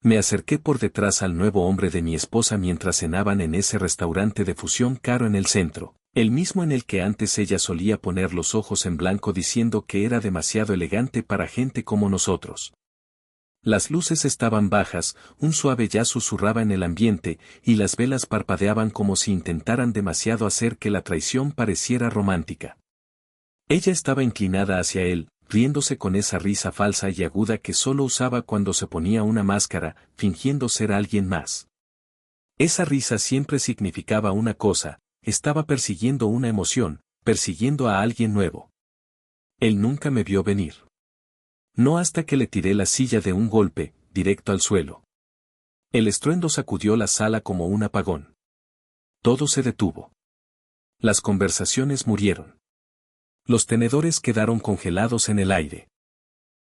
Me acerqué por detrás al nuevo hombre de mi esposa mientras cenaban en ese restaurante de fusión caro en el centro, el mismo en el que antes ella solía poner los ojos en blanco diciendo que era demasiado elegante para gente como nosotros. Las luces estaban bajas, un suave jazz susurraba en el ambiente, y las velas parpadeaban como si intentaran demasiado hacer que la traición pareciera romántica. Ella estaba inclinada hacia él, riéndose con esa risa falsa y aguda que solo usaba cuando se ponía una máscara, fingiendo ser alguien más. Esa risa siempre significaba una cosa, estaba persiguiendo una emoción, persiguiendo a alguien nuevo. Él nunca me vio venir. No hasta que le tiré la silla de un golpe, directo al suelo. El estruendo sacudió la sala como un apagón. Todo se detuvo. Las conversaciones murieron. Los tenedores quedaron congelados en el aire.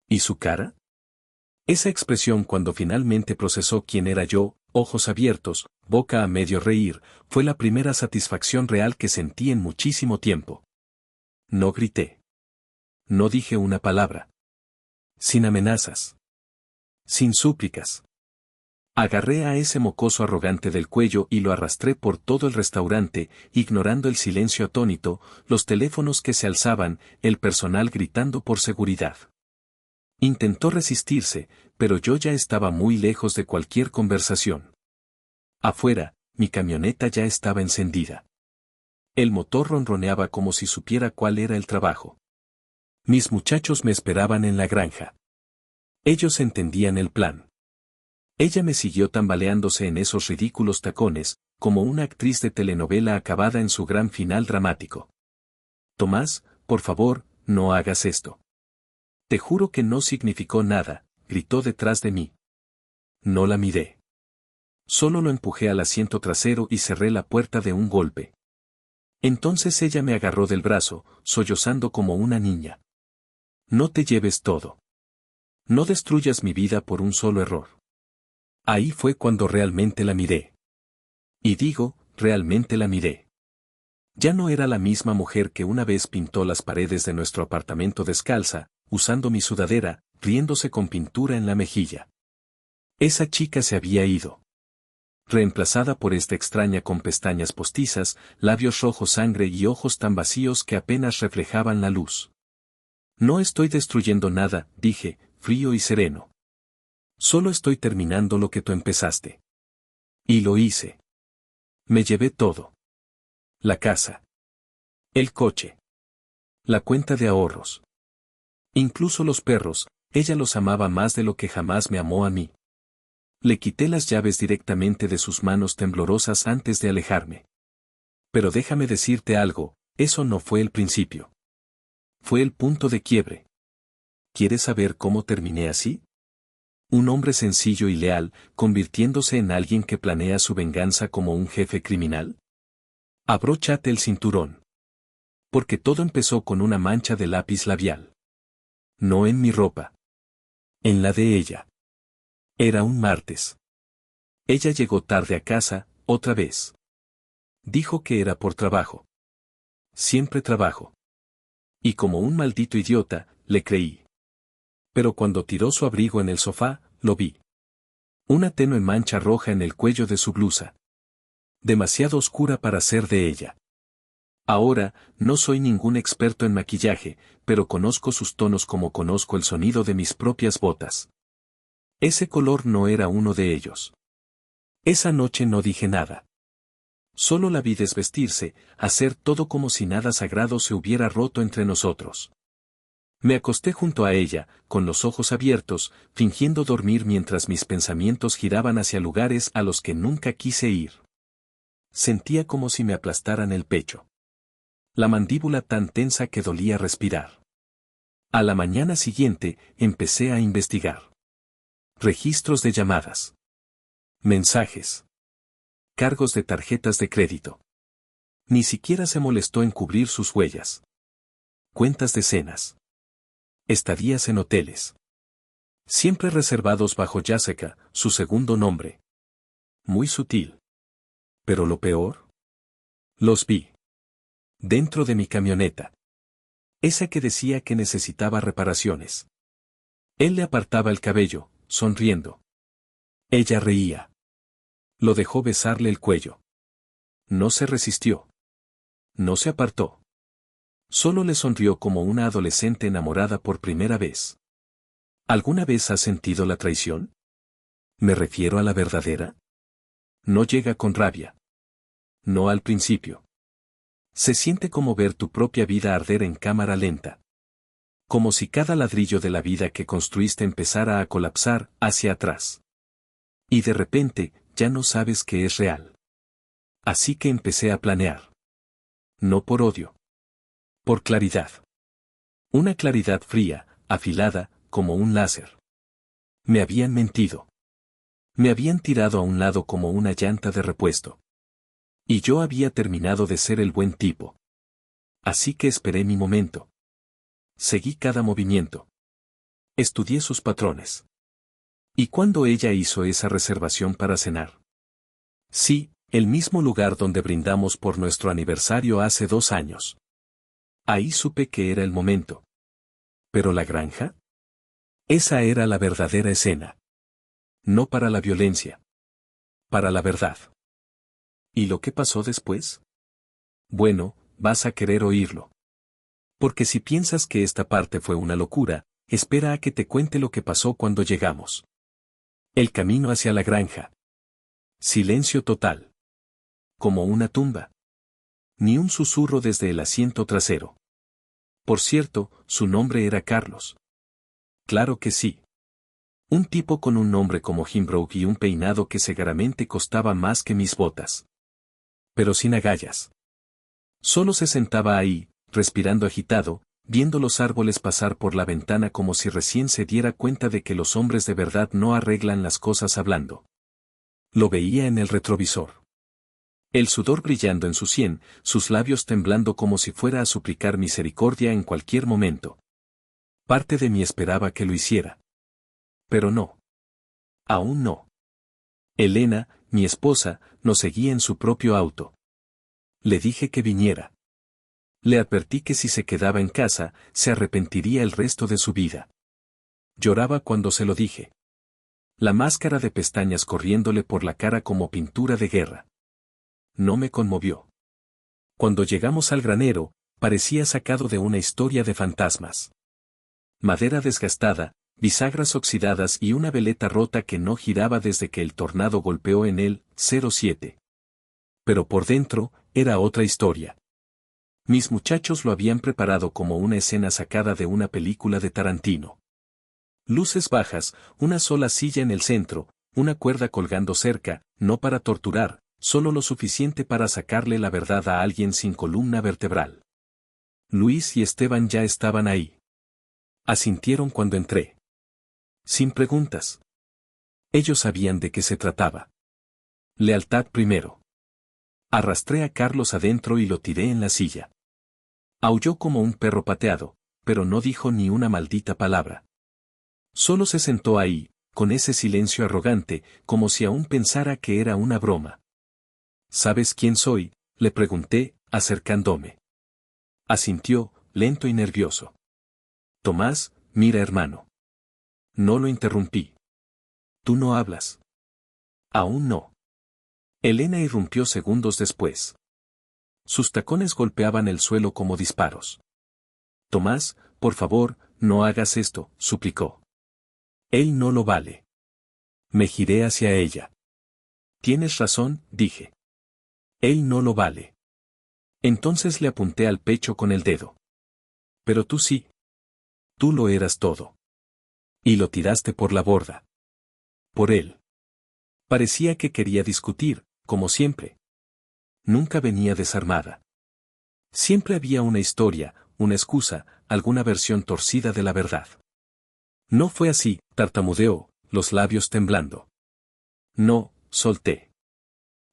¿Y su cara? Esa expresión cuando finalmente procesó quién era yo, ojos abiertos, boca a medio reír, fue la primera satisfacción real que sentí en muchísimo tiempo. No grité. No dije una palabra. Sin amenazas. Sin súplicas. Agarré a ese mocoso arrogante del cuello y lo arrastré por todo el restaurante, ignorando el silencio atónito, los teléfonos que se alzaban, el personal gritando por seguridad. Intentó resistirse, pero yo ya estaba muy lejos de cualquier conversación. Afuera, mi camioneta ya estaba encendida. El motor ronroneaba como si supiera cuál era el trabajo. Mis muchachos me esperaban en la granja. Ellos entendían el plan. Ella me siguió tambaleándose en esos ridículos tacones, como una actriz de telenovela acabada en su gran final dramático. Tomás, por favor, no hagas esto. Te juro que no significó nada, gritó detrás de mí. No la miré. Solo lo empujé al asiento trasero y cerré la puerta de un golpe. Entonces ella me agarró del brazo, sollozando como una niña. No te lleves todo. No destruyas mi vida por un solo error. Ahí fue cuando realmente la miré. Y digo, realmente la miré. Ya no era la misma mujer que una vez pintó las paredes de nuestro apartamento descalza, usando mi sudadera, riéndose con pintura en la mejilla. Esa chica se había ido. Reemplazada por esta extraña con pestañas postizas, labios rojos sangre y ojos tan vacíos que apenas reflejaban la luz. No estoy destruyendo nada, dije, frío y sereno. Solo estoy terminando lo que tú empezaste. Y lo hice. Me llevé todo. La casa. El coche. La cuenta de ahorros. Incluso los perros, ella los amaba más de lo que jamás me amó a mí. Le quité las llaves directamente de sus manos temblorosas antes de alejarme. Pero déjame decirte algo, eso no fue el principio. Fue el punto de quiebre. ¿Quieres saber cómo terminé así? Un hombre sencillo y leal, convirtiéndose en alguien que planea su venganza como un jefe criminal. Abróchate el cinturón. Porque todo empezó con una mancha de lápiz labial. No en mi ropa. En la de ella. Era un martes. Ella llegó tarde a casa, otra vez. Dijo que era por trabajo. Siempre trabajo. Y como un maldito idiota, le creí. Pero cuando tiró su abrigo en el sofá, lo vi. Una tenue mancha roja en el cuello de su blusa. Demasiado oscura para ser de ella. Ahora, no soy ningún experto en maquillaje, pero conozco sus tonos como conozco el sonido de mis propias botas. Ese color no era uno de ellos. Esa noche no dije nada. Solo la vi desvestirse, hacer todo como si nada sagrado se hubiera roto entre nosotros. Me acosté junto a ella, con los ojos abiertos, fingiendo dormir mientras mis pensamientos giraban hacia lugares a los que nunca quise ir. Sentía como si me aplastaran el pecho. La mandíbula tan tensa que dolía respirar. A la mañana siguiente, empecé a investigar. Registros de llamadas. Mensajes. Cargos de tarjetas de crédito. Ni siquiera se molestó en cubrir sus huellas. Cuentas de cenas. Estadías en hoteles. Siempre reservados bajo Jessica, su segundo nombre. Muy sutil. Pero lo peor. Los vi. Dentro de mi camioneta. Esa que decía que necesitaba reparaciones. Él le apartaba el cabello, sonriendo. Ella reía. Lo dejó besarle el cuello. No se resistió. No se apartó. Solo le sonrió como una adolescente enamorada por primera vez. ¿Alguna vez has sentido la traición? Me refiero a la verdadera. No llega con rabia. No al principio. Se siente como ver tu propia vida arder en cámara lenta. Como si cada ladrillo de la vida que construiste empezara a colapsar hacia atrás. Y de repente, ya no sabes que es real. Así que empecé a planear. No por odio. Por claridad. Una claridad fría, afilada, como un láser. Me habían mentido. Me habían tirado a un lado como una llanta de repuesto. Y yo había terminado de ser el buen tipo. Así que esperé mi momento. Seguí cada movimiento. Estudié sus patrones. ¿Y cuándo ella hizo esa reservación para cenar? Sí, el mismo lugar donde brindamos por nuestro aniversario hace 2 años. Ahí supe que era el momento. ¿Pero la granja? Esa era la verdadera escena. No para la violencia. Para la verdad. ¿Y lo que pasó después? Bueno, vas a querer oírlo. Porque si piensas que esta parte fue una locura, espera a que te cuente lo que pasó cuando llegamos. El camino hacia la granja. Silencio total. Como una tumba. Ni un susurro desde el asiento trasero. Por cierto, su nombre era Carlos. Claro que sí. Un tipo con un nombre como Jimbrook y un peinado que seguramente costaba más que mis botas. Pero sin agallas. Solo se sentaba ahí, respirando agitado, viendo los árboles pasar por la ventana como si recién se diera cuenta de que los hombres de verdad no arreglan las cosas hablando. Lo veía en el retrovisor. El sudor brillando en su sien, sus labios temblando como si fuera a suplicar misericordia en cualquier momento. Parte de mí esperaba que lo hiciera. Pero no. Aún no. Elena, mi esposa, nos seguía en su propio auto. Le dije que viniera. Le advertí que si se quedaba en casa, se arrepentiría el resto de su vida. Lloraba cuando se lo dije. La máscara de pestañas corriéndole por la cara como pintura de guerra. No me conmovió. Cuando llegamos al granero, parecía sacado de una historia de fantasmas. Madera desgastada, bisagras oxidadas y una veleta rota que no giraba desde que el tornado golpeó en él, 07. Pero por dentro, era otra historia. Mis muchachos lo habían preparado como una escena sacada de una película de Tarantino. Luces bajas, una sola silla en el centro, una cuerda colgando cerca, no para torturar, solo lo suficiente para sacarle la verdad a alguien sin columna vertebral. Luis y Esteban ya estaban ahí. Asintieron cuando entré. Sin preguntas. Ellos sabían de qué se trataba. Lealtad primero. Arrastré a Carlos adentro y lo tiré en la silla. Aulló como un perro pateado, pero no dijo ni una maldita palabra. Solo se sentó ahí, con ese silencio arrogante, como si aún pensara que era una broma. ¿Sabes quién soy?, le pregunté, acercándome. Asintió, lento y nervioso. Tomás, mira hermano. No lo interrumpí. Tú no hablas. Aún no. Elena irrumpió segundos después. Sus tacones golpeaban el suelo como disparos. Tomás, por favor, no hagas esto, suplicó. Él no lo vale. Me giré hacia ella. Tienes razón, dije. Él no lo vale. Entonces le apunté al pecho con el dedo. Pero tú sí. Tú lo eras todo. Y lo tiraste por la borda. Por él. Parecía que quería discutir, como siempre. Nunca venía desarmada. Siempre había una historia, una excusa, alguna versión torcida de la verdad. No fue así, tartamudeó, los labios temblando. No, solté.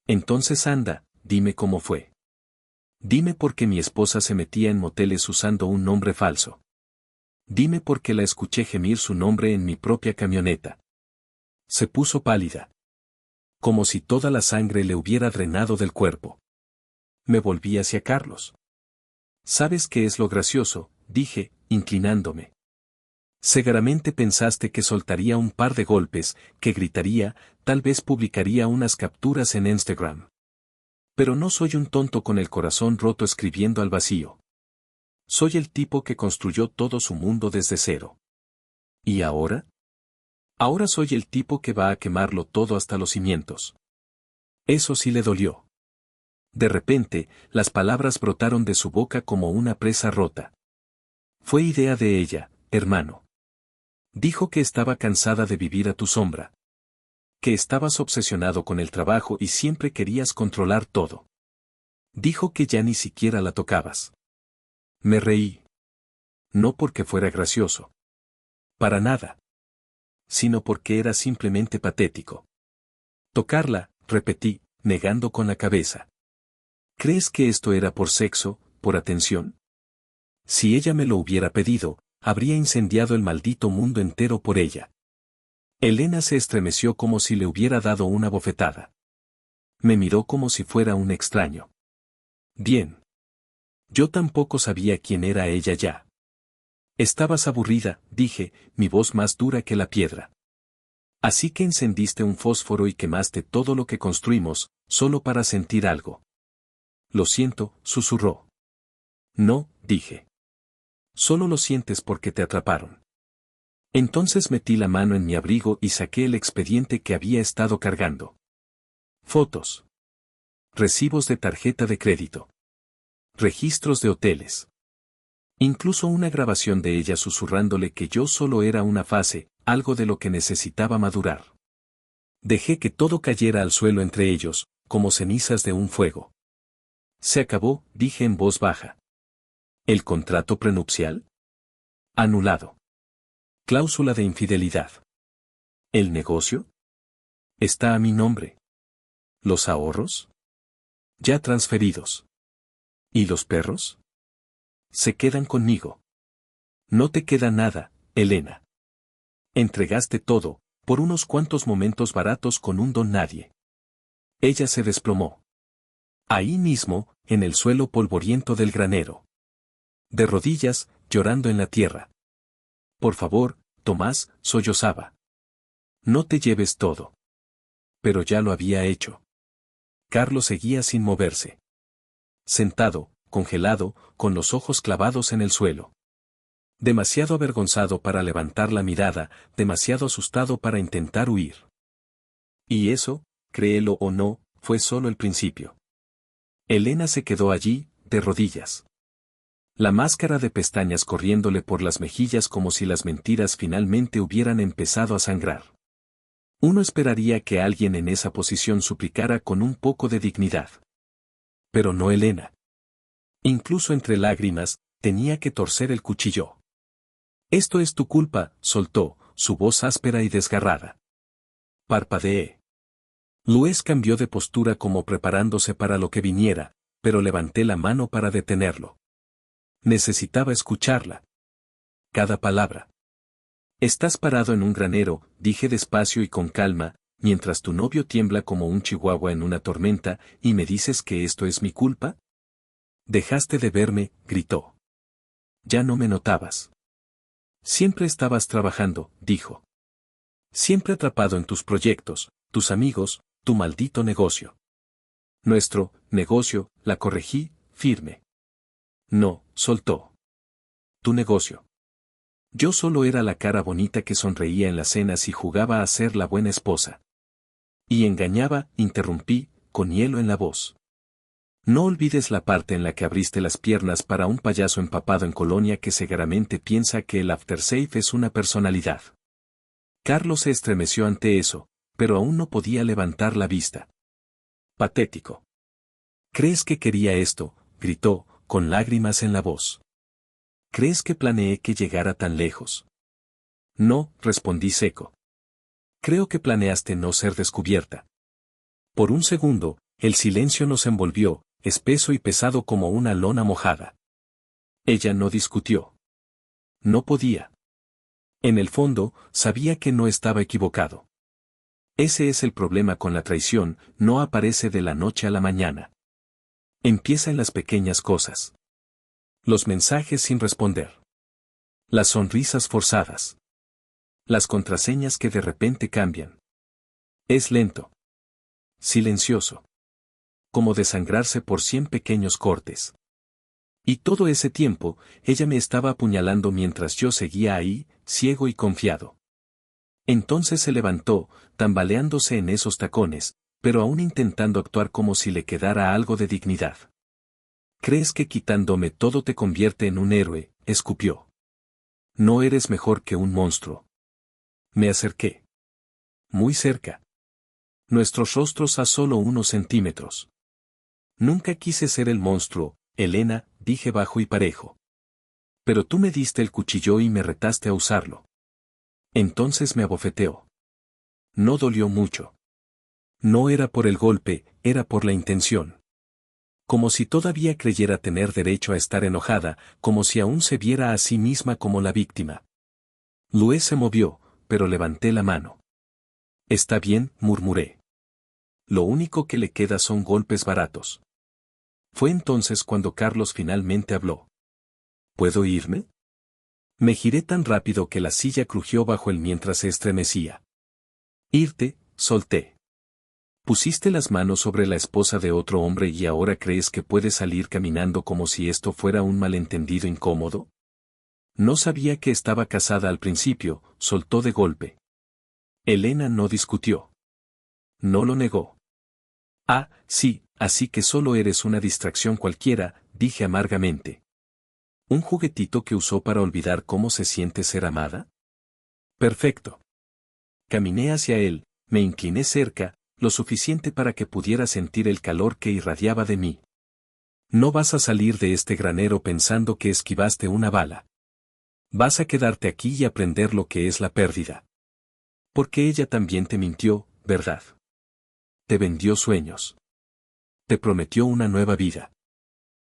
Entonces anda, dime cómo fue. Dime por qué mi esposa se metía en moteles usando un nombre falso. Dime por qué la escuché gemir su nombre en mi propia camioneta. Se puso pálida. Como si toda la sangre le hubiera drenado del cuerpo. Me volví hacia Carlos. ¿Sabes qué es lo gracioso?, dije, inclinándome. Seguramente pensaste que soltaría un par de golpes, que gritaría, tal vez publicaría unas capturas en Instagram. Pero no soy un tonto con el corazón roto escribiendo al vacío. Soy el tipo que construyó todo su mundo desde cero. ¿Y ahora? Ahora soy el tipo que va a quemarlo todo hasta los cimientos. Eso sí le dolió. De repente, las palabras brotaron de su boca como una presa rota. Fue idea de ella, hermano. Dijo que estaba cansada de vivir a tu sombra. Que estabas obsesionado con el trabajo y siempre querías controlar todo. Dijo que ya ni siquiera la tocabas. Me reí. No porque fuera gracioso. Para nada. Sino porque era simplemente patético. Tocarla, repetí, negando con la cabeza. ¿Crees que esto era por sexo, por atención? Si ella me lo hubiera pedido, habría incendiado el maldito mundo entero por ella. Elena se estremeció como si le hubiera dado una bofetada. Me miró como si fuera un extraño. Bien. Yo tampoco sabía quién era ella ya. Estabas aburrida, dije, mi voz más dura que la piedra. Así que encendiste un fósforo y quemaste todo lo que construimos, solo para sentir algo. Lo siento, susurró. No, dije. Solo lo sientes porque te atraparon. Entonces metí la mano en mi abrigo y saqué el expediente que había estado cargando. Fotos. Recibos de tarjeta de crédito. Registros de hoteles. Incluso una grabación de ella susurrándole que yo solo era una fase, algo de lo que necesitaba madurar. Dejé que todo cayera al suelo entre ellos, como cenizas de un fuego. Se acabó, dije en voz baja. ¿El contrato prenupcial? Anulado. Cláusula de infidelidad. ¿El negocio? Está a mi nombre. ¿Los ahorros? Ya transferidos. ¿Y los perros? Se quedan conmigo. No te queda nada, Elena. Entregaste todo, por unos cuantos momentos baratos con un don nadie. Ella se desplomó. Ahí mismo, en el suelo polvoriento del granero. De rodillas, llorando en la tierra. Por favor, Tomás, sollozaba. No te lleves todo. Pero ya lo había hecho. Carlos seguía sin moverse. Sentado, congelado, con los ojos clavados en el suelo. Demasiado avergonzado para levantar la mirada, demasiado asustado para intentar huir. Y eso, créelo o no, fue solo el principio. Elena se quedó allí, de rodillas. La máscara de pestañas corriéndole por las mejillas como si las mentiras finalmente hubieran empezado a sangrar. Uno esperaría que alguien en esa posición suplicara con un poco de dignidad. Pero no Elena. Incluso entre lágrimas, tenía que torcer el cuchillo. Esto es tu culpa, soltó, su voz áspera y desgarrada. Parpadeé. Luis cambió de postura como preparándose para lo que viniera, pero levanté la mano para detenerlo. Necesitaba escucharla. Cada palabra. Estás parado en un granero, dije despacio y con calma, mientras tu novio tiembla como un chihuahua en una tormenta, y me dices que esto es mi culpa. Dejaste de verme, gritó. Ya no me notabas. Siempre estabas trabajando, dijo. Siempre atrapado en tus proyectos, tus amigos, tu maldito negocio. Nuestro negocio, la corregí, firme. No, soltó. Tu negocio. Yo solo era la cara bonita que sonreía en las cenas y jugaba a ser la buena esposa. Y engañaba, interrumpí, con hielo en la voz. No olvides la parte en la que abriste las piernas para un payaso empapado en colonia que seguramente piensa que el aftershave es una personalidad. Carlos se estremeció ante eso, pero aún no podía levantar la vista. Patético. ¿Crees que quería esto? Gritó, con lágrimas en la voz. ¿Crees que planeé que llegara tan lejos? No, respondí seco. Creo que planeaste no ser descubierta. Por un segundo, el silencio nos envolvió, espeso y pesado como una lona mojada. Ella no discutió. No podía. En el fondo, sabía que no estaba equivocado. Ese es el problema con la traición, no aparece de la noche a la mañana. Empieza en las pequeñas cosas. Los mensajes sin responder. Las sonrisas forzadas. Las contraseñas que de repente cambian. Es lento. Silencioso. Como desangrarse por 100 pequeños cortes. Y todo ese tiempo, ella me estaba apuñalando mientras yo seguía ahí, ciego y confiado. Entonces se levantó, tambaleándose en esos tacones, pero aún intentando actuar como si le quedara algo de dignidad. ¿Crees que quitándome todo te convierte en un héroe?, escupió. No eres mejor que un monstruo. Me acerqué. Muy cerca. Nuestros rostros a solo unos centímetros. Nunca quise ser el monstruo, Elena, dije bajo y parejo. Pero tú me diste el cuchillo y me retaste a usarlo. Entonces me abofeteó. No dolió mucho. No era por el golpe, era por la intención. Como si todavía creyera tener derecho a estar enojada, como si aún se viera a sí misma como la víctima. Luis se movió, pero levanté la mano. Está bien, murmuré. Lo único que le queda son golpes baratos. Fue entonces cuando Carlos finalmente habló. ¿Puedo irme? Me giré tan rápido que la silla crujió bajo él mientras se estremecía. Irte, solté. Pusiste las manos sobre la esposa de otro hombre y ahora crees que puedes salir caminando como si esto fuera un malentendido incómodo. No sabía que estaba casada al principio, soltó de golpe. Elena no discutió. No lo negó. Ah, sí, así que solo eres una distracción cualquiera, dije amargamente. ¿Un juguetito que usó para olvidar cómo se siente ser amada? Perfecto. Caminé hacia él, me incliné cerca, lo suficiente para que pudiera sentir el calor que irradiaba de mí. No vas a salir de este granero pensando que esquivaste una bala. Vas a quedarte aquí y aprender lo que es la pérdida. Porque ella también te mintió, ¿verdad? Te vendió sueños. Te prometió una nueva vida.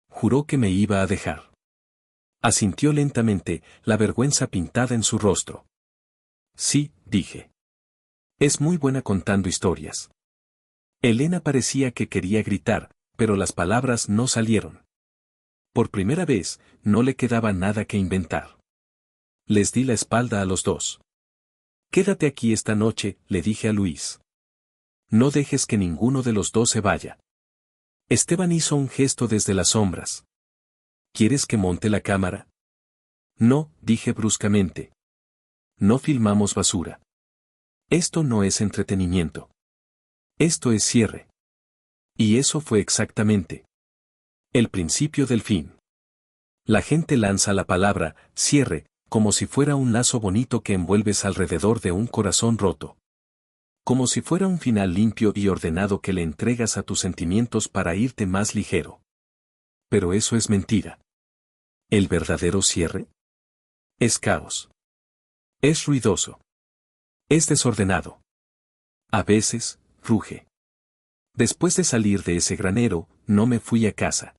Juró que me iba a dejar. Asintió lentamente, la vergüenza pintada en su rostro. Sí, dije. Es muy buena contando historias. Elena parecía que quería gritar, pero las palabras no salieron. Por primera vez, no le quedaba nada que inventar. Les di la espalda a los dos. Quédate aquí esta noche, le dije a Luis. No dejes que ninguno de los dos se vaya. Esteban hizo un gesto desde las sombras. ¿Quieres que monte la cámara? No, dije bruscamente. No filmamos basura. Esto no es entretenimiento. Esto es cierre. Y eso fue exactamente el principio del fin. La gente lanza la palabra, cierre, como si fuera un lazo bonito que envuelves alrededor de un corazón roto. Como si fuera un final limpio y ordenado que le entregas a tus sentimientos para irte más ligero. Pero eso es mentira. ¿El verdadero cierre? Es caos. Es ruidoso. Es desordenado. A veces, ruge. Después de salir de ese granero, no me fui a casa.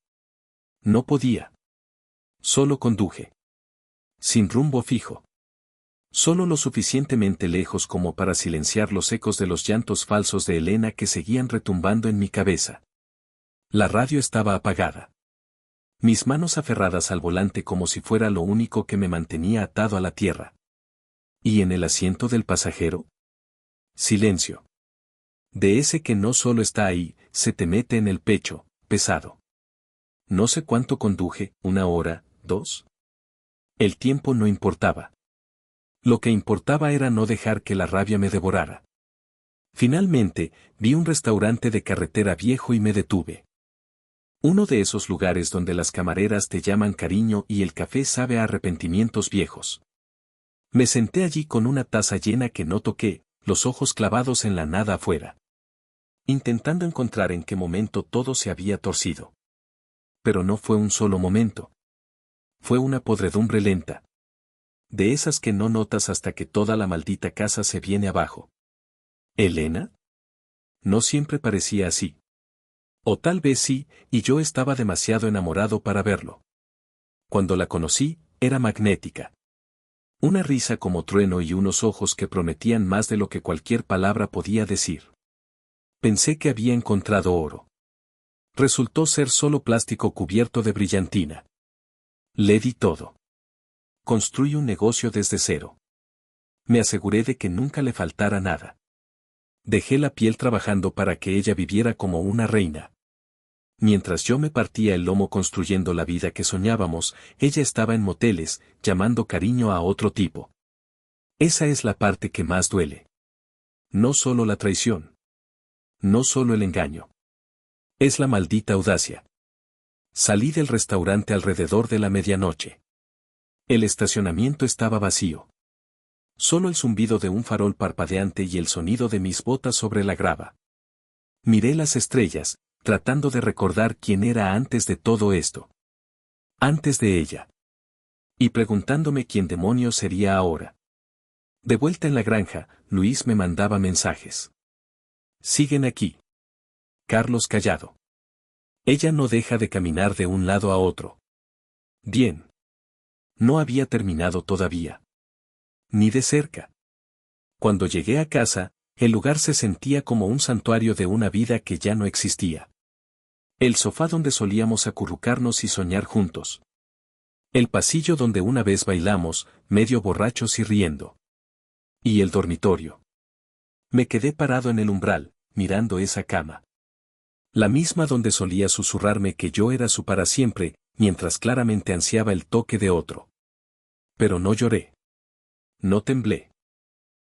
No podía. Solo conduje. Sin rumbo fijo. Solo lo suficientemente lejos como para silenciar los ecos de los llantos falsos de Elena que seguían retumbando en mi cabeza. La radio estaba apagada. Mis manos aferradas al volante como si fuera lo único que me mantenía atado a la tierra. ¿Y en el asiento del pasajero? Silencio. De ese que no solo está ahí, se te mete en el pecho, pesado. No sé cuánto conduje, 1 hora, 2. El tiempo no importaba. Lo que importaba era no dejar que la rabia me devorara. Finalmente, vi un restaurante de carretera viejo y me detuve. Uno de esos lugares donde las camareras te llaman cariño y el café sabe a arrepentimientos viejos. Me senté allí con una taza llena que no toqué, los ojos clavados en la nada afuera. Intentando encontrar en qué momento todo se había torcido. Pero no fue un solo momento. Fue una podredumbre lenta. De esas que no notas hasta que toda la maldita casa se viene abajo. ¿Elena? No siempre parecía así. O tal vez sí, y yo estaba demasiado enamorado para verlo. Cuando la conocí, era magnética. Una risa como trueno y unos ojos que prometían más de lo que cualquier palabra podía decir. Pensé que había encontrado oro. Resultó ser solo plástico cubierto de brillantina. Le di todo. Construí un negocio desde cero. Me aseguré de que nunca le faltara nada. Dejé la piel trabajando para que ella viviera como una reina. Mientras yo me partía el lomo construyendo la vida que soñábamos, ella estaba en moteles, llamando cariño a otro tipo. Esa es la parte que más duele. No solo la traición. No solo el engaño. Es la maldita audacia. Salí del restaurante alrededor de la medianoche. El estacionamiento estaba vacío. Solo el zumbido de un farol parpadeante y el sonido de mis botas sobre la grava. Miré las estrellas, tratando de recordar quién era antes de todo esto. Antes de ella. Y preguntándome quién demonios sería ahora. De vuelta en la granja, Luis me mandaba mensajes. Siguen aquí. Carlos callado. Ella no deja de caminar de un lado a otro. Bien. No había terminado todavía. Ni de cerca. Cuando llegué a casa, el lugar se sentía como un santuario de una vida que ya no existía. El sofá donde solíamos acurrucarnos y soñar juntos. El pasillo donde una vez bailamos, medio borrachos y riendo. Y el dormitorio. Me quedé parado en el umbral, mirando esa cama. La misma donde solía susurrarme que yo era su para siempre, mientras claramente ansiaba el toque de otro. Pero no lloré. No temblé.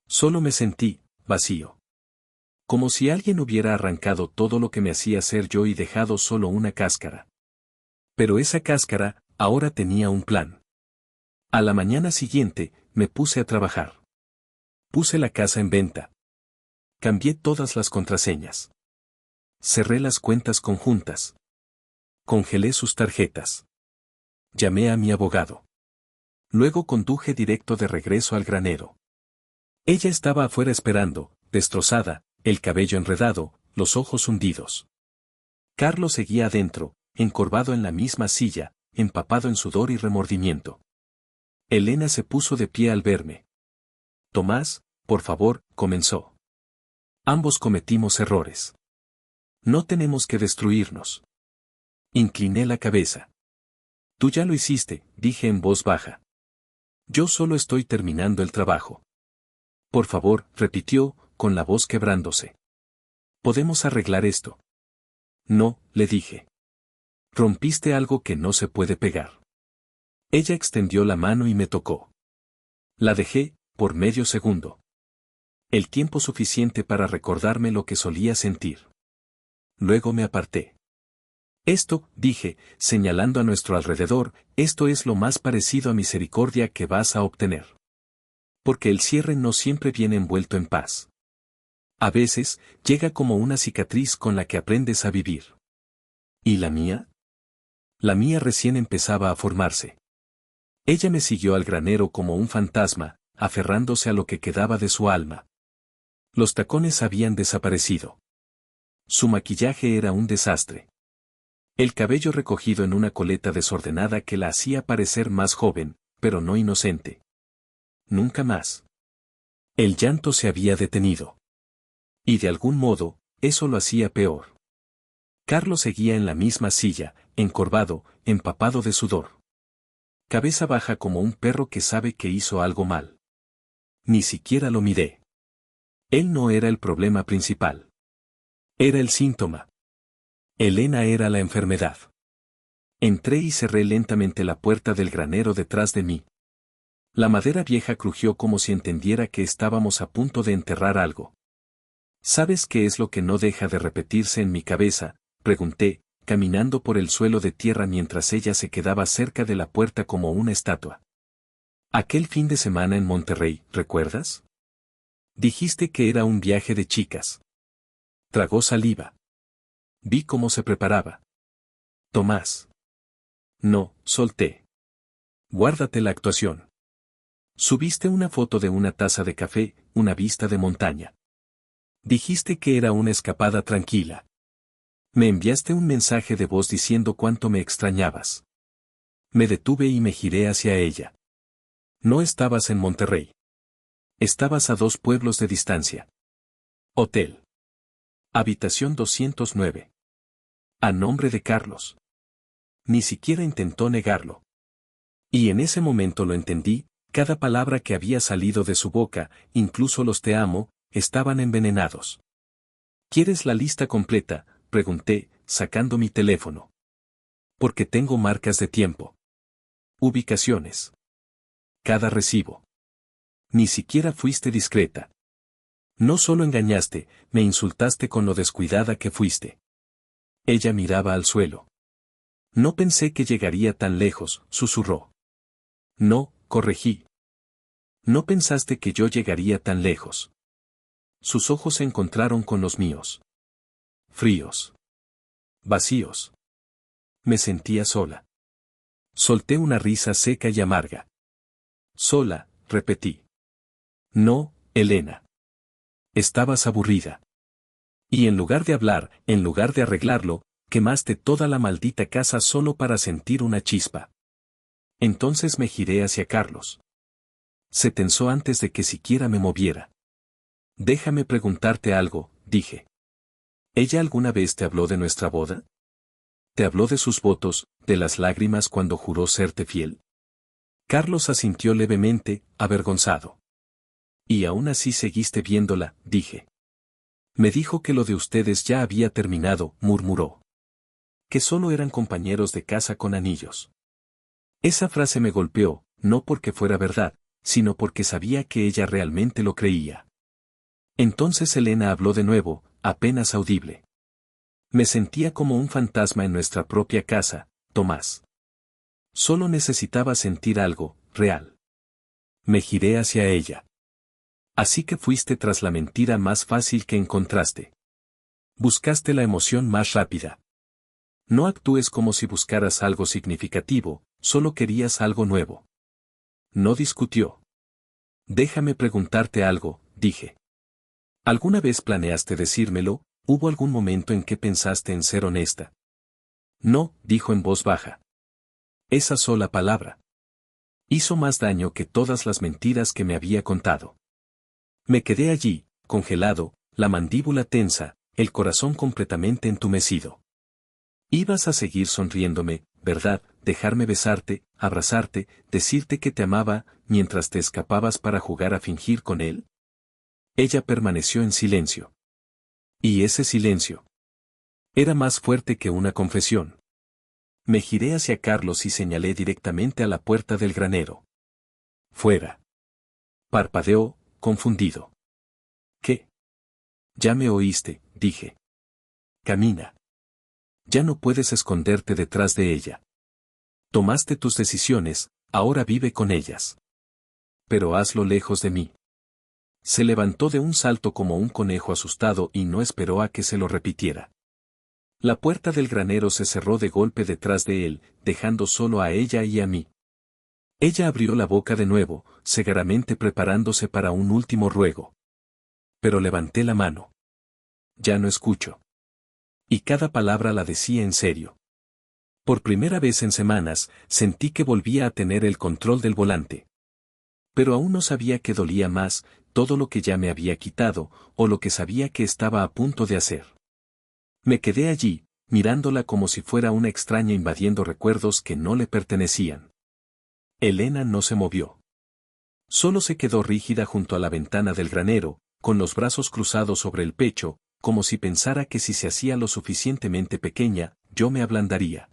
Solo me sentí, vacío. Como si alguien hubiera arrancado todo lo que me hacía ser yo y dejado solo una cáscara. Pero esa cáscara, ahora tenía un plan. A la mañana siguiente, me puse a trabajar. Puse la casa en venta. Cambié todas las contraseñas. Cerré las cuentas conjuntas. Congelé sus tarjetas. Llamé a mi abogado. Luego conduje directo de regreso al granero. Ella estaba afuera esperando, destrozada, el cabello enredado, los ojos hundidos. Carlos seguía adentro, encorvado en la misma silla, empapado en sudor y remordimiento. Elena se puso de pie al verme. Tomás, por favor, comenzó. Ambos cometimos errores. No tenemos que destruirnos. Incliné la cabeza. Tú ya lo hiciste, dije en voz baja. Yo solo estoy terminando el trabajo. Por favor, repitió, con la voz quebrándose. ¿Podemos arreglar esto? No, le dije. Rompiste algo que no se puede pegar. Ella extendió la mano y me tocó. La dejé, por medio segundo. El tiempo suficiente para recordarme lo que solía sentir. Luego me aparté. Esto, dije, señalando a nuestro alrededor, esto es lo más parecido a misericordia que vas a obtener. Porque el cierre no siempre viene envuelto en paz. A veces, llega como una cicatriz con la que aprendes a vivir. ¿Y la mía? La mía recién empezaba a formarse. Ella me siguió al granero como un fantasma, aferrándose a lo que quedaba de su alma. Los tacones habían desaparecido. Su maquillaje era un desastre. El cabello recogido en una coleta desordenada que la hacía parecer más joven, pero no inocente. Nunca más. El llanto se había detenido. Y de algún modo, eso lo hacía peor. Carlos seguía en la misma silla, encorvado, empapado de sudor. Cabeza baja como un perro que sabe que hizo algo mal. Ni siquiera lo miré. Él no era el problema principal. Era el síntoma. Elena era la enfermedad. Entré y cerré lentamente la puerta del granero detrás de mí. La madera vieja crujió como si entendiera que estábamos a punto de enterrar algo. ¿Sabes qué es lo que no deja de repetirse en mi cabeza?, pregunté, caminando por el suelo de tierra mientras ella se quedaba cerca de la puerta como una estatua. Aquel fin de semana en Monterrey, ¿recuerdas? Dijiste que era un viaje de chicas. Tragó saliva. Vi cómo se preparaba. Tomás. No, solté. Guárdate la actuación. Subiste una foto de una taza de café, una vista de montaña. Dijiste que era una escapada tranquila. Me enviaste un mensaje de voz diciendo cuánto me extrañabas. Me detuve y me giré hacia ella. No estabas en Monterrey. Estabas a 2 pueblos de distancia. Hotel. Habitación 209. A nombre de Carlos. Ni siquiera intentó negarlo. Y en ese momento lo entendí, cada palabra que había salido de su boca, incluso los te amo, estaban envenenados. ¿Quieres la lista completa?, pregunté, sacando mi teléfono. Porque tengo marcas de tiempo. Ubicaciones. Cada recibo. Ni siquiera fuiste discreta. No solo engañaste, me insultaste con lo descuidada que fuiste. Ella miraba al suelo. No pensé que llegaría tan lejos, susurró. No, corregí. No pensaste que yo llegaría tan lejos. Sus ojos se encontraron con los míos. Fríos. Vacíos. Me sentía sola. Solté una risa seca y amarga. Sola, repetí. No, Elena. Estabas aburrida. Y en lugar de hablar, en lugar de arreglarlo, quemaste toda la maldita casa solo para sentir una chispa. Entonces me giré hacia Carlos. Se tensó antes de que siquiera me moviera. Déjame preguntarte algo, dije. ¿Ella alguna vez te habló de nuestra boda? ¿Te habló de sus votos, de las lágrimas cuando juró serte fiel? Carlos asintió levemente, avergonzado. Y aún así seguiste viéndola, dije. Me dijo que lo de ustedes ya había terminado, murmuró. Que solo eran compañeros de casa con anillos. Esa frase me golpeó, no porque fuera verdad, sino porque sabía que ella realmente lo creía. Entonces Elena habló de nuevo, apenas audible. Me sentía como un fantasma en nuestra propia casa, Tomás. Solo necesitaba sentir algo, real. Me giré hacia ella. Así que fuiste tras la mentira más fácil que encontraste. Buscaste la emoción más rápida. No actúes como si buscaras algo significativo, solo querías algo nuevo. No discutió. Déjame preguntarte algo, dije. ¿Alguna vez planeaste decírmelo? ¿Hubo algún momento en que pensaste en ser honesta? No, dijo en voz baja. Esa sola palabra hizo más daño que todas las mentiras que me había contado. Me quedé allí, congelado, la mandíbula tensa, el corazón completamente entumecido. Ibas a seguir sonriéndome, ¿verdad? Dejarme besarte, abrazarte, decirte que te amaba, mientras te escapabas para jugar a fingir con él. Ella permaneció en silencio. Y ese silencio era más fuerte que una confesión. Me giré hacia Carlos y señalé directamente a la puerta del granero. Fuera. Parpadeó, confundido. ¿Qué? Ya me oíste, dije. Camina. Ya no puedes esconderte detrás de ella. Tomaste tus decisiones, ahora vive con ellas. Pero hazlo lejos de mí. Se levantó de un salto como un conejo asustado y no esperó a que se lo repitiera. La puerta del granero se cerró de golpe detrás de él, dejando solo a ella y a mí. Ella abrió la boca de nuevo, segaramente preparándose para un último ruego. Pero levanté la mano. Ya no escucho. Y cada palabra la decía en serio. Por primera vez en semanas, sentí que volvía a tener el control del volante. Pero aún no sabía qué dolía más, todo lo que ya me había quitado, o lo que sabía que estaba a punto de hacer. Me quedé allí, mirándola como si fuera una extraña invadiendo recuerdos que no le pertenecían. Elena no se movió. Solo se quedó rígida junto a la ventana del granero, con los brazos cruzados sobre el pecho, como si pensara que si se hacía lo suficientemente pequeña, yo me ablandaría.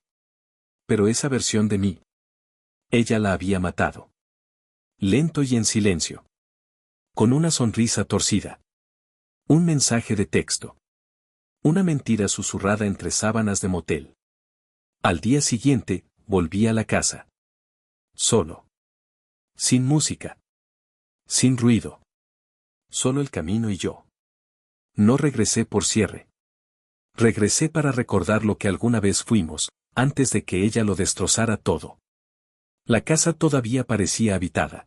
Pero esa versión de mí, ella la había matado. Lento y en silencio. Con una sonrisa torcida. Un mensaje de texto. Una mentira susurrada entre sábanas de motel. Al día siguiente, volví a la casa. Solo. Sin música. Sin ruido. Solo el camino y yo. No regresé por cierre. Regresé para recordar lo que alguna vez fuimos, antes de que ella lo destrozara todo. La casa todavía parecía habitada.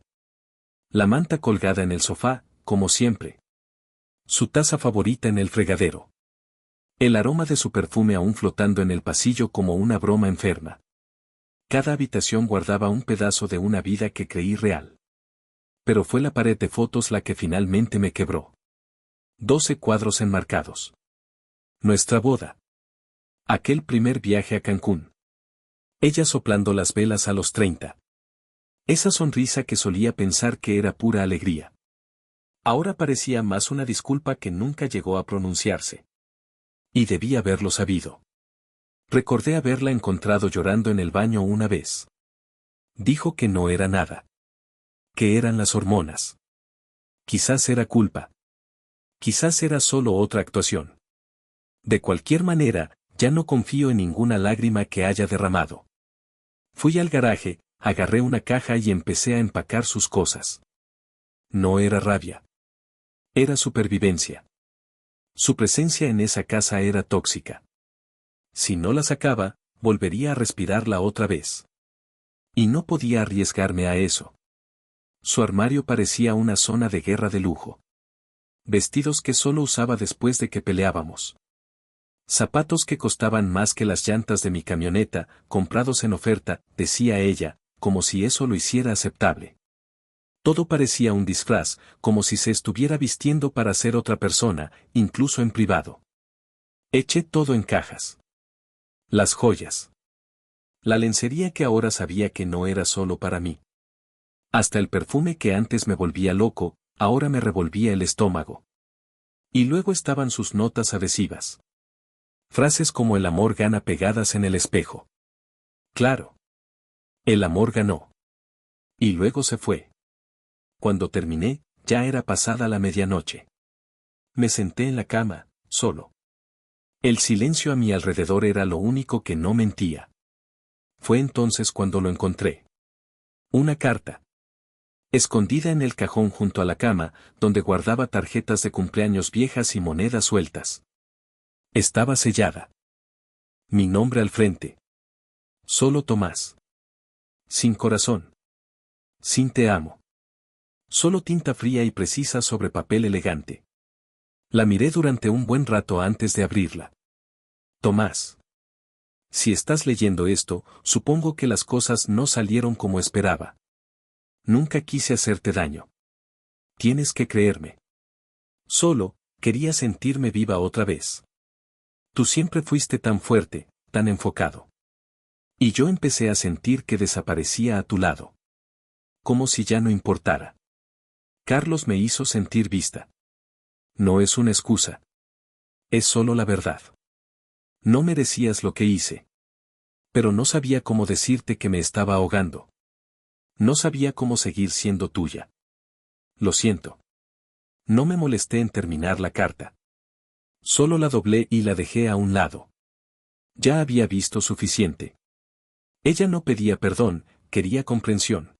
La manta colgada en el sofá, como siempre. Su taza favorita en el fregadero. El aroma de su perfume aún flotando en el pasillo como una broma enferma. Cada habitación guardaba un pedazo de una vida que creí real. Pero fue la pared de fotos la que finalmente me quebró. 12 cuadros enmarcados. Nuestra boda. Aquel primer viaje a Cancún. Ella soplando las velas a los 30. Esa sonrisa que solía pensar que era pura alegría. Ahora parecía más una disculpa que nunca llegó a pronunciarse. Y debí haberlo sabido. Recordé haberla encontrado llorando en el baño una vez. Dijo que no era nada. Que eran las hormonas. Quizás era culpa. Quizás era solo otra actuación. De cualquier manera, ya no confío en ninguna lágrima que haya derramado. Fui al garaje, agarré una caja y empecé a empacar sus cosas. No era rabia. Era supervivencia. Su presencia en esa casa era tóxica. Si no la sacaba, volvería a respirarla otra vez. Y no podía arriesgarme a eso. Su armario parecía una zona de guerra de lujo. Vestidos que solo usaba después de que peleábamos. Zapatos que costaban más que las llantas de mi camioneta, comprados en oferta, decía ella, como si eso lo hiciera aceptable. Todo parecía un disfraz, como si se estuviera vistiendo para ser otra persona, incluso en privado. Eché todo en cajas. Las joyas. La lencería que ahora sabía que no era solo para mí. Hasta el perfume que antes me volvía loco, ahora me revolvía el estómago. Y luego estaban sus notas adhesivas. Frases como el amor gana pegadas en el espejo. Claro. El amor ganó. Y luego se fue. Cuando terminé, ya era pasada la medianoche. Me senté en la cama, solo. El silencio a mi alrededor era lo único que no mentía. Fue entonces cuando lo encontré. Una carta. Escondida en el cajón junto a la cama, donde guardaba tarjetas de cumpleaños viejas y monedas sueltas. Estaba sellada. Mi nombre al frente. Solo Tomás. Sin corazón. Sin te amo. Solo tinta fría y precisa sobre papel elegante. La miré durante un buen rato antes de abrirla. Tomás. Si estás leyendo esto, supongo que las cosas no salieron como esperaba. Nunca quise hacerte daño. Tienes que creerme. Solo, quería sentirme viva otra vez. Tú siempre fuiste tan fuerte, tan enfocado. Y yo empecé a sentir que desaparecía a tu lado. Como si ya no importara. Carlos me hizo sentir vista. No es una excusa. Es solo la verdad. No merecías lo que hice. Pero no sabía cómo decirte que me estaba ahogando. No sabía cómo seguir siendo tuya. Lo siento. No me molesté en terminar la carta. Solo la doblé y la dejé a un lado. Ya había visto suficiente. Ella no pedía perdón, quería comprensión.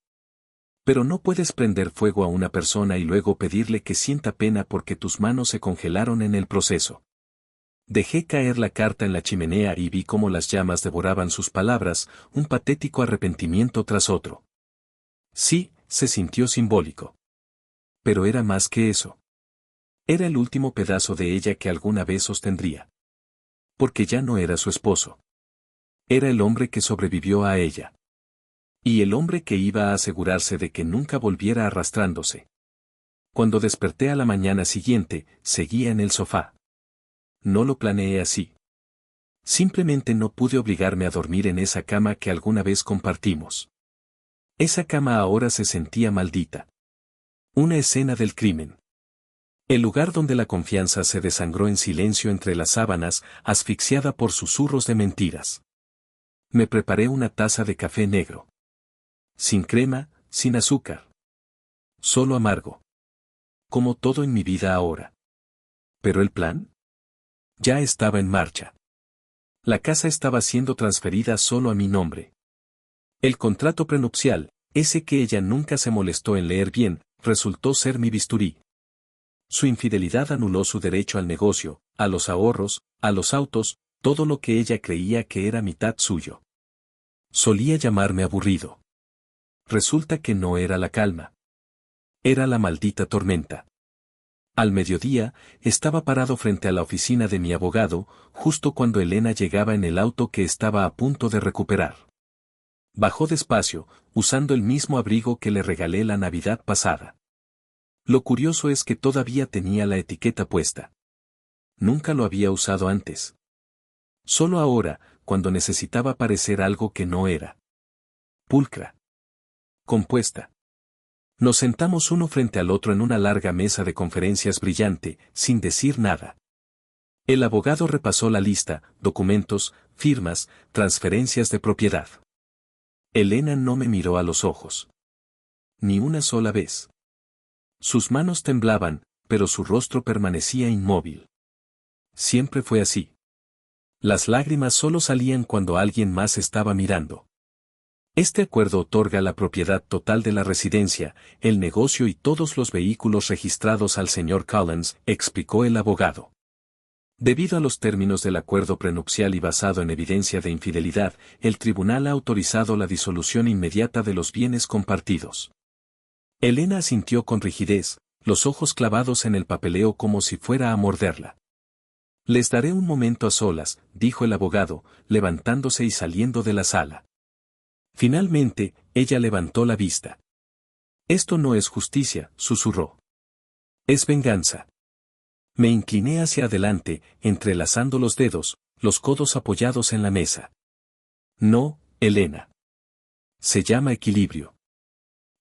Pero no puedes prender fuego a una persona y luego pedirle que sienta pena porque tus manos se congelaron en el proceso. Dejé caer la carta en la chimenea y vi cómo las llamas devoraban sus palabras, un patético arrepentimiento tras otro. Sí, se sintió simbólico. Pero era más que eso. Era el último pedazo de ella que alguna vez sostendría. Porque ya no era su esposo. Era el hombre que sobrevivió a ella. Y el hombre que iba a asegurarse de que nunca volviera arrastrándose. Cuando desperté a la mañana siguiente, seguía en el sofá. No lo planeé así. Simplemente no pude obligarme a dormir en esa cama que alguna vez compartimos. Esa cama ahora se sentía maldita. Una escena del crimen. El lugar donde la confianza se desangró en silencio entre las sábanas, asfixiada por susurros de mentiras. Me preparé una taza de café negro. Sin crema, sin azúcar. Solo amargo. Como todo en mi vida ahora. ¿Pero el plan? Ya estaba en marcha. La casa estaba siendo transferida solo a mi nombre. El contrato prenupcial, ese que ella nunca se molestó en leer bien, resultó ser mi bisturí. Su infidelidad anuló su derecho al negocio, a los ahorros, a los autos, todo lo que ella creía que era mitad suyo. Solía llamarme aburrido. Resulta que no era la calma. Era la maldita tormenta. Al mediodía, estaba parado frente a la oficina de mi abogado, justo cuando Elena llegaba en el auto que estaba a punto de recuperar. Bajó despacio, usando el mismo abrigo que le regalé la Navidad pasada. Lo curioso es que todavía tenía la etiqueta puesta. Nunca lo había usado antes. Solo ahora, cuando necesitaba parecer algo que no era. Pulcra. compuesta. Nos sentamos uno frente al otro en una larga mesa de conferencias brillante, sin decir nada. El abogado repasó la lista, documentos, firmas, transferencias de propiedad. Elena no me miró a los ojos. Ni una sola vez. Sus manos temblaban, pero su rostro permanecía inmóvil. Siempre fue así. Las lágrimas solo salían cuando alguien más estaba mirando. Este acuerdo otorga la propiedad total de la residencia, el negocio y todos los vehículos registrados al señor Collins, explicó el abogado. Debido a los términos del acuerdo prenupcial y basado en evidencia de infidelidad, el tribunal ha autorizado la disolución inmediata de los bienes compartidos. Elena asintió con rigidez, los ojos clavados en el papeleo como si fuera a morderla. Les daré un momento a solas, dijo el abogado, levantándose y saliendo de la sala. Finalmente, ella levantó la vista. Esto no es justicia, susurró. Es venganza. Me incliné hacia adelante, entrelazando los dedos, los codos apoyados en la mesa. No, Elena. Se llama equilibrio.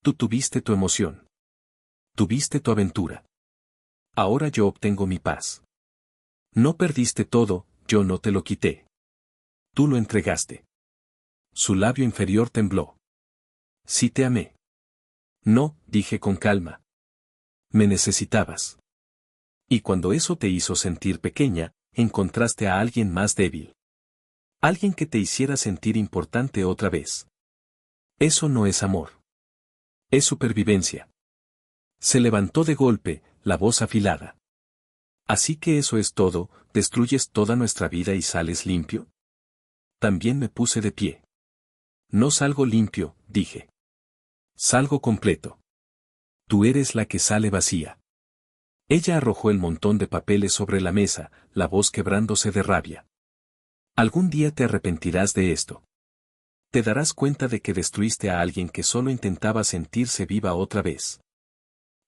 Tú tuviste tu emoción. Tuviste tu aventura. Ahora yo obtengo mi paz. No perdiste todo, yo no te lo quité. Tú lo entregaste. Su labio inferior tembló. Sí te amé. No, dije con calma. Me necesitabas. Y cuando eso te hizo sentir pequeña, encontraste a alguien más débil. Alguien que te hiciera sentir importante otra vez. Eso no es amor. Es supervivencia. Se levantó de golpe, la voz afilada. Así que eso es todo, destruyes toda nuestra vida y sales limpio. También me puse de pie. No salgo limpio, dije. Salgo completo. Tú eres la que sale vacía. Ella arrojó el montón de papeles sobre la mesa, la voz quebrándose de rabia. Algún día te arrepentirás de esto. Te darás cuenta de que destruiste a alguien que solo intentaba sentirse viva otra vez.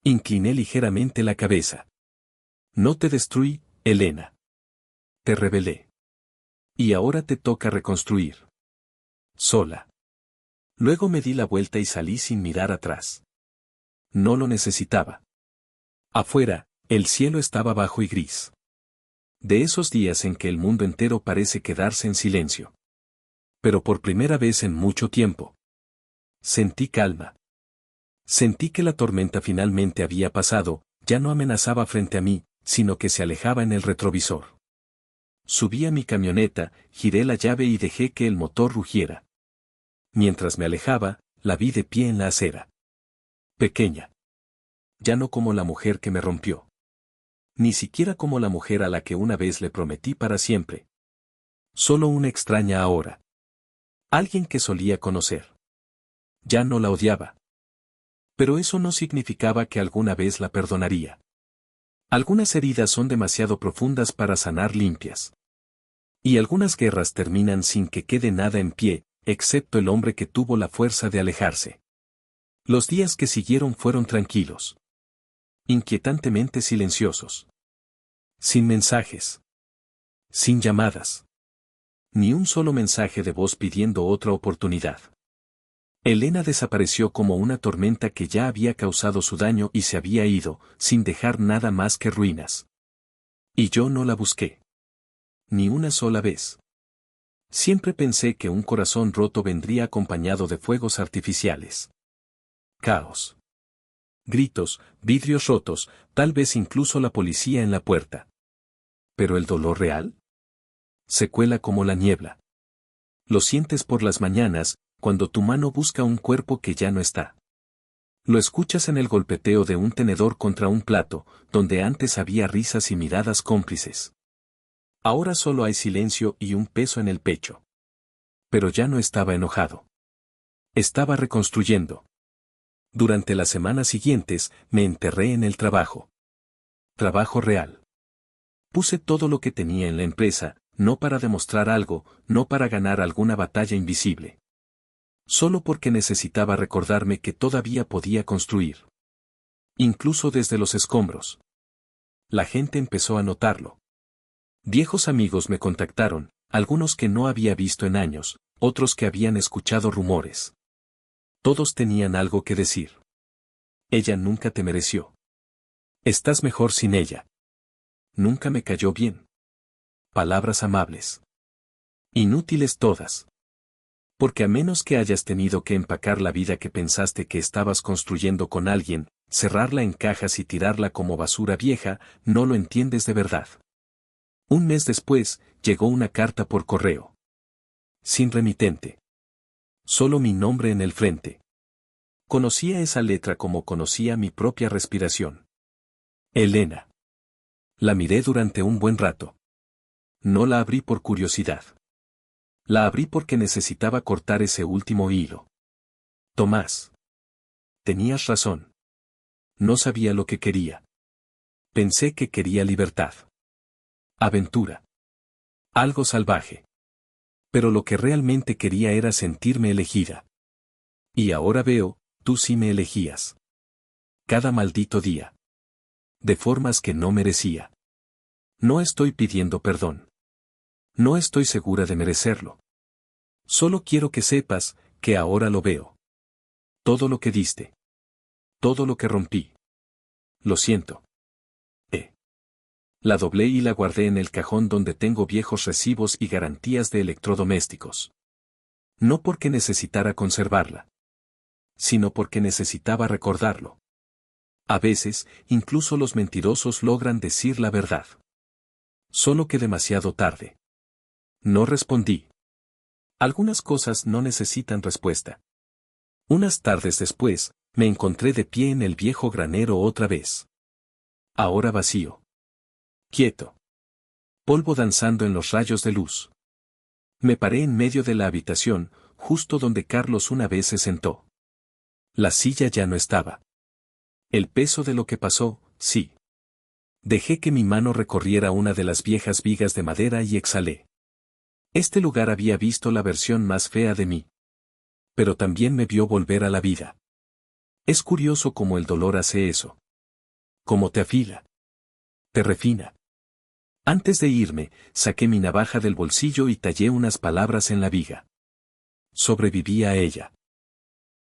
Incliné ligeramente la cabeza. No te destruí, Elena. Te rebelé. Y ahora te toca reconstruir. Sola. Luego me di la vuelta y salí sin mirar atrás. No lo necesitaba. Afuera, el cielo estaba bajo y gris. De esos días en que el mundo entero parece quedarse en silencio. Pero por primera vez en mucho tiempo. Sentí calma. Sentí que la tormenta finalmente había pasado, ya no amenazaba frente a mí, sino que se alejaba en el retrovisor. Subí a mi camioneta, giré la llave y dejé que el motor rugiera. Mientras me alejaba, la vi de pie en la acera. Pequeña. Ya no como la mujer que me rompió. Ni siquiera como la mujer a la que una vez le prometí para siempre. Solo una extraña ahora. Alguien que solía conocer. Ya no la odiaba. Pero eso no significaba que alguna vez la perdonaría. Algunas heridas son demasiado profundas para sanar limpias. Y algunas guerras terminan sin que quede nada en pie, excepto el hombre que tuvo la fuerza de alejarse. Los días que siguieron fueron tranquilos. Inquietantemente silenciosos. Sin mensajes. Sin llamadas. Ni un solo mensaje de voz pidiendo otra oportunidad. Elena desapareció como una tormenta que ya había causado su daño y se había ido, sin dejar nada más que ruinas. Y yo no la busqué. Ni una sola vez. Siempre pensé que un corazón roto vendría acompañado de fuegos artificiales. Caos. Gritos, vidrios rotos, tal vez incluso la policía en la puerta. ¿Pero el dolor real? Se cuela como la niebla. Lo sientes por las mañanas, cuando tu mano busca un cuerpo que ya no está. Lo escuchas en el golpeteo de un tenedor contra un plato, donde antes había risas y miradas cómplices. Ahora solo hay silencio y un peso en el pecho. Pero ya no estaba enojado. Estaba reconstruyendo. Durante las semanas siguientes, me enterré en el trabajo. Trabajo real. Puse todo lo que tenía en la empresa, no para demostrar algo, no para ganar alguna batalla invisible. Solo porque necesitaba recordarme que todavía podía construir. Incluso desde los escombros. La gente empezó a notarlo. Viejos amigos me contactaron, algunos que no había visto en años, otros que habían escuchado rumores. Todos tenían algo que decir. Ella nunca te mereció. Estás mejor sin ella. Nunca me cayó bien. Palabras amables. Inútiles todas. Porque a menos que hayas tenido que empacar la vida que pensaste que estabas construyendo con alguien, cerrarla en cajas y tirarla como basura vieja, no lo entiendes de verdad. Un mes después, llegó una carta por correo. Sin remitente. Solo mi nombre en el frente. Conocía esa letra como conocía mi propia respiración. Elena. La miré durante un buen rato. No la abrí por curiosidad. La abrí porque necesitaba cortar ese último hilo. Tomás. Tenías razón. No sabía lo que quería. Pensé que quería libertad. Aventura. Algo salvaje. Pero lo que realmente quería era sentirme elegida. Y ahora veo, tú sí me elegías. Cada maldito día. De formas que no merecía. No estoy pidiendo perdón. No estoy segura de merecerlo. Solo quiero que sepas, que ahora lo veo. Todo lo que diste. Todo lo que rompí. Lo siento. La doblé y la guardé en el cajón donde tengo viejos recibos y garantías de electrodomésticos. No porque necesitara conservarla, sino porque necesitaba recordarlo. A veces, incluso los mentirosos logran decir la verdad. Solo que demasiado tarde. No respondí. Algunas cosas no necesitan respuesta. Unas tardes después, me encontré de pie en el viejo granero otra vez. Ahora vacío. Quieto. Polvo danzando en los rayos de luz. Me paré en medio de la habitación, justo donde Carlos una vez se sentó. La silla ya no estaba. El peso de lo que pasó, sí. Dejé que mi mano recorriera una de las viejas vigas de madera y exhalé. Este lugar había visto la versión más fea de mí. Pero también me vio volver a la vida. Es curioso cómo el dolor hace eso. Cómo te afila. Te refina. Antes de irme, saqué mi navaja del bolsillo y tallé unas palabras en la viga. Sobreviví a ella.